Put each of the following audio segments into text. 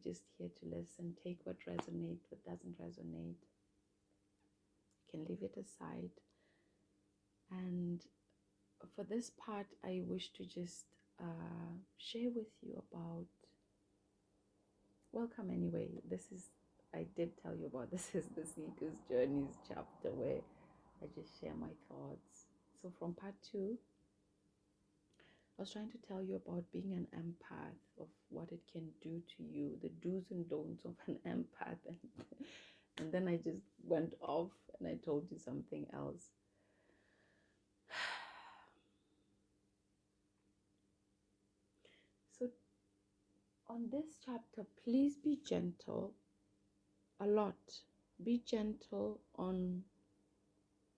you're just here to listen. Take what resonates, what doesn't resonate. You can leave it aside. And for this part, I wish to just share with you about, welcome anyway. I did tell you about this is the Seeker's Journeys chapter where I just share my thoughts. So from part 2, I was trying to tell you about being an empath, of what it can do to you, the do's and don'ts of an empath. And then I just went off and I told you something else. So on this chapter, please be gentle a lot. Be gentle on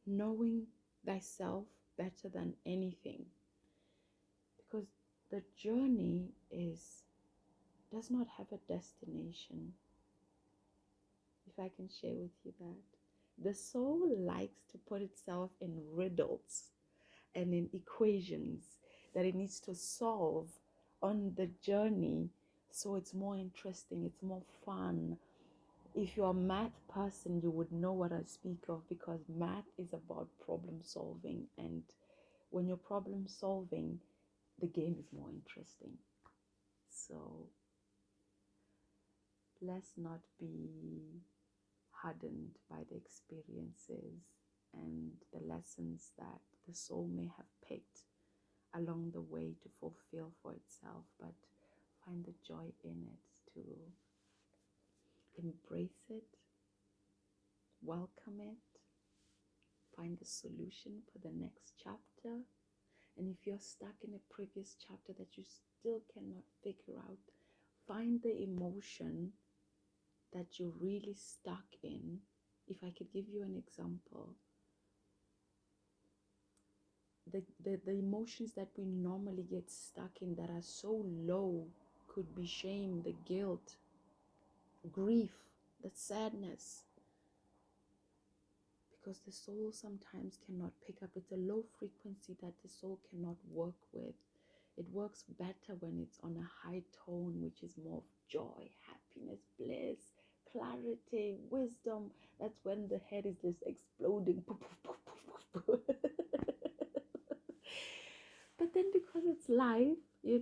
knowing thyself better than anything. Because the journey does not have a destination. If I can share with you that. The soul likes to put itself in riddles and in equations that it needs to solve on the journey, so it's more interesting, it's more fun. If you're a math person, you would know what I speak of, because math is about problem solving, and when you're problem solving, the game is more interesting. So let's not be hardened by the experiences and the lessons that the soul may have picked along the way to fulfill for itself, but find the joy in it, to embrace it, welcome it, find the solution for the next chapter. And if you're stuck in a previous chapter that you still cannot figure out, find the emotion that you're really stuck in. If I could give you an example, the emotions that we normally get stuck in that are so low could be shame, the guilt, grief, the sadness. Because the soul sometimes cannot pick up. It's a low frequency that the soul cannot work with. It works better when it's on a high tone, which is more of joy, happiness, bliss, clarity, wisdom. That's when the head is just exploding. But then because it's life, you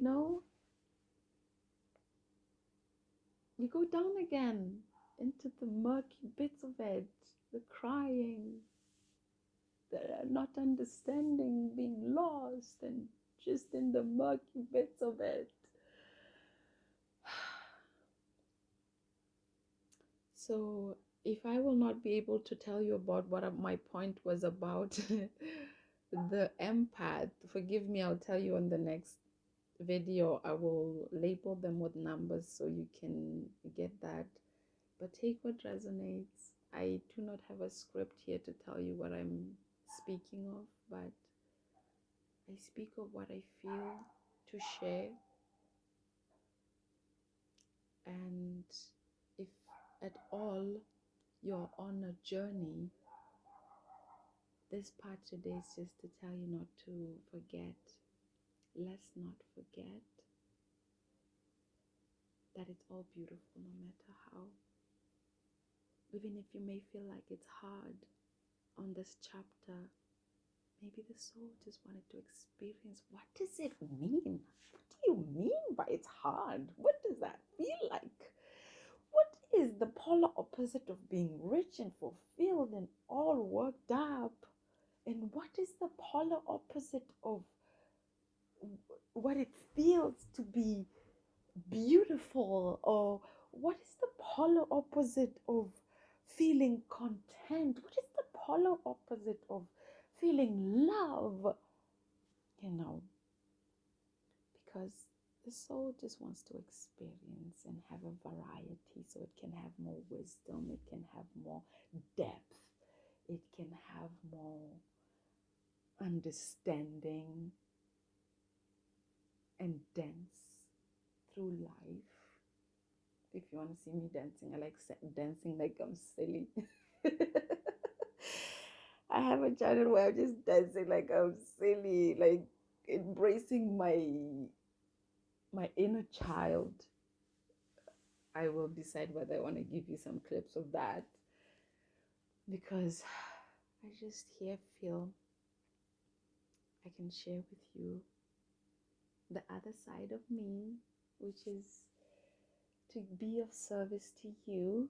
go down again into the murky bits of it, the crying, the not understanding, being lost, and just in the murky bits of it. So if I will not be able to tell you about what my point was about, the empath, forgive me, I'll tell you on the next video. I will label them with numbers so you can get that. But take what resonates. I do not have a script here to tell you what I'm speaking of, but I speak of what I feel to share. And if at all you're on a journey, this part today is just to tell you not to forget. Let's not forget that it's all beautiful no matter how. Even if you may feel like it's hard on this chapter, maybe the soul just wanted to experience, what does it mean? What do you mean by it's hard? What does that feel like? What is the polar opposite of being rich and fulfilled and all worked up? And what is the polar opposite of what it feels to be beautiful? Or what is the polar opposite of feeling content? What is the polar opposite of feeling love? Because the soul just wants to experience and have a variety, so it can have more wisdom, it can have more depth, it can have more understanding and dance through life. If you want to see me dancing, I like dancing like I'm silly. I have a channel where I'm just dancing like I'm silly, like embracing my inner child. I will decide whether I want to give you some clips of that, because I just here feel I can share with you the other side of me, which is to be of service to you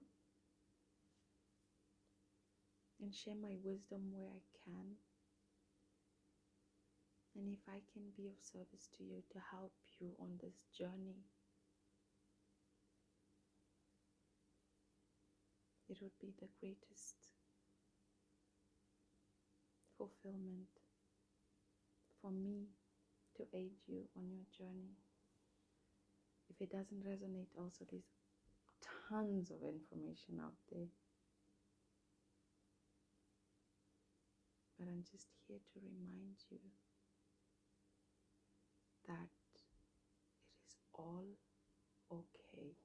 and share my wisdom where I can. And if I can be of service to you to help you on this journey, it would be the greatest fulfillment for me to aid you on your journey. If it doesn't resonate, also there's tons of information out there. But I'm just here to remind you that it is all okay.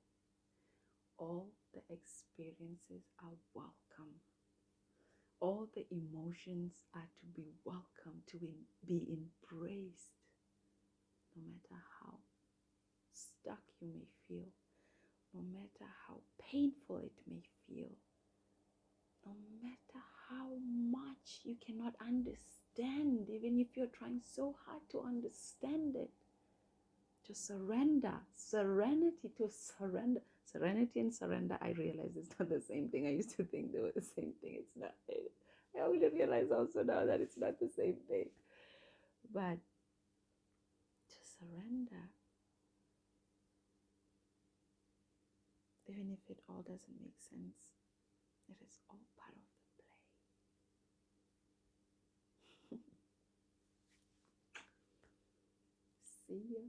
All the experiences are welcome. All the emotions are to be welcome, to be embraced, no matter how stuck you may feel, no matter how painful it may feel, no matter how much you cannot understand, even if you're trying so hard to understand it. To surrender, serenity, to surrender. Serenity and surrender, I realize it's not the same thing. I used to think they were the same thing. It's not. I only realize also now that it's not the same thing. But to surrender, even if it all doesn't make sense, it is all part of the play. See you.